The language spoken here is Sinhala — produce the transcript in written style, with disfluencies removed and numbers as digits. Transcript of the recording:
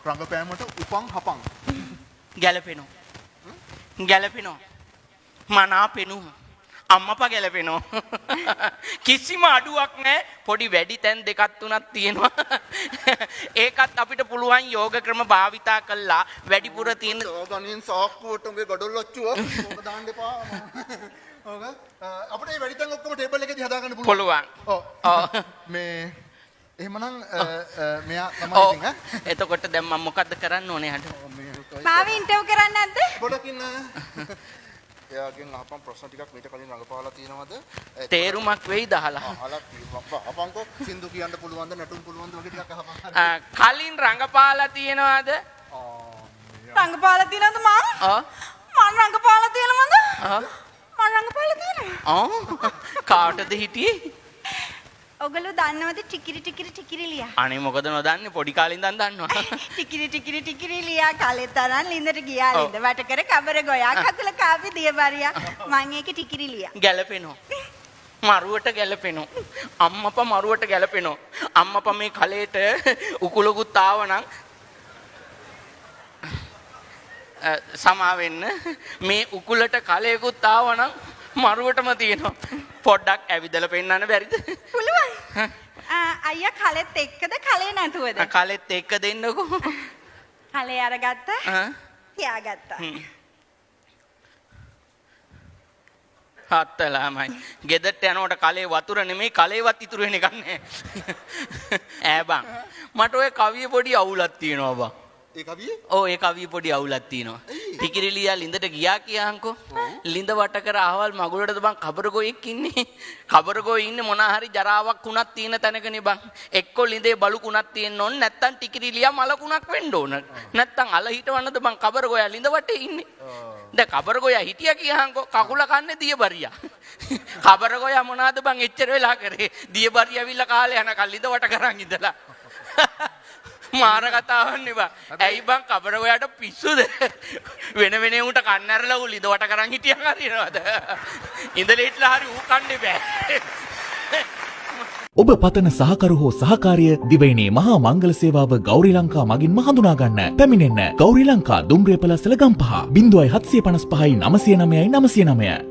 රංගපෑමට උපන් හපන්. ගැලපෙනවා. මනා පෙනුම. අම්මපා ගැලපෙනවා. කිසිම අඩුවක් නැහැ. පොඩි වැඩි තැන් දෙකක් තුනක් තියෙනවා. ඒකත් අපිට පුළුවන් යෝග ක්‍රම භාවිතා කළා වැඩිපුර තියෙන ගණන් සාක්කුවට උගේ ගඩොල් ඔච්චුව ඕක දාන්න එපා. ඕක අපිට මේ වැඩි තැන් ඔක්කොම ටේබල් එකේදී හදා ගන්න පුළුවන්. ඔව්. මේ එහෙමනම් මෙයා තමයි ඉතින් ඈ. එතකොට දැන් මම මොකද්ද කරන්න ඕනේ හද? මාව ඉන්ටර්වයුව කරන්නේ නැද්ද? පොඩකින් එයාගෙන් අහපන් ප්‍රශ්න ටිකක් මීට කලින් රඟපාලා තියෙනවද? තේරුමක් වෙයිද අහලා? අහලා තියෙනවා. අහපන්කෝ සින්දු කියන්න පුළුවන්ද නැටුම් පුළුවන්ද වගේ ටිකක් අහපන්. කලින් රඟපාලා තියෙනවද? රංගපාලා තියෙනවද මං? මං රංගපාලා තියෙනවද? මං රංගපාලා තියෙනවා. කාටද හිටියේ? ඔගොල්ලෝ දන්නවද ටිකිරි ලියා? අනේ මොකද නොදන්නේ පොඩි කාලේ ඉඳන් දන්නවා. ටිකිරි ලියා කාලේ තරම් ලින්දට ගියා ලින්ද වට කර කබර ගොයා කතුල කාපි දියබරියා මං ඒකේ ටිකිරි ලියා. ගැලපෙනවා. මරුවට ගැලපෙනවා. අම්මපා මරුවට ගැලපෙනවා. අම්මපා මේ කලේට උකුලකුත් ආවනම් සමා වෙන්න මේ උකුලට කලයකුත් ආවනම් මරුවටම තියෙනවා. පොඩ්ඩක් ඇවිදලා පෙන්නන්න බැරිද? පුළුවන්. අයියා කලෙත් එක්කද කලේ නැතුවද? කලෙත් එක්ක දෙන්නකෝ. කලේ අරගත්තා. තියාගත්තා. හත්තලාමයි. ගෙදරට යනකොට කලේ වතුර නෙමෙයි කලේවත් ඉතුරු වෙන එකක් නෑ. ඈ බං. මට ඔය කවිය පොඩි අවුලක් තියෙනවා බං. ඒ කවියේ? ඔව් ඒ කවිය පොඩි අවුලක් තියෙනවා. ටිකිරිලියා ලින්දට ගියා කියහන්කෝ. ලින්ද වට කර අහවල් මගුලටද බං කබරගොයෙක් ඉන්නේ. කබරගොයෙ ඉන්නේ මොනා හරි ජරාවක් කුණක් තියෙන තැනකනේ බං. එක්කෝ ලින්දේ බලු කුණක් තියෙන්න ඕන නැත්තම් ටිකිරිලියා මල කුණක් වෙන්න ඕන. නැත්තම් අල හිටවන්නද බං කබරගොයා ලින්ද වටේ ඉන්නේ. දැන් කබරගොයා හිටියා කියහන්කෝ කකුල කන්නේ දියබරියා. කබරගොයා මොනවාද බං එච්චර වෙලා කරේ? දියබරියා ඇවිල්ලා කාලේ යනකල් ලින්ද වට කරන් ඉඳලා. මාර කතාවක් නේ බං. ඇයි බං කබරගොයාට පිස්සුද? වෙන උන්ට කන්න ඇරලා උ ලිද වට කරන් හිටියන් හරිනවද? ඉඳලා හිටලා හරි ඌ කන්නේ බෑ. ඔබ පතන සහකරු හෝ සහකාරිය දිවයිනේ මහා මංගල සේවාව ගෞරී ලංකා මගින්ම හඳුනා ගන්න. පැමිණෙන්න ගෞරී ලංකා දුම්රියපලසල ගම්පහ 0755 909 909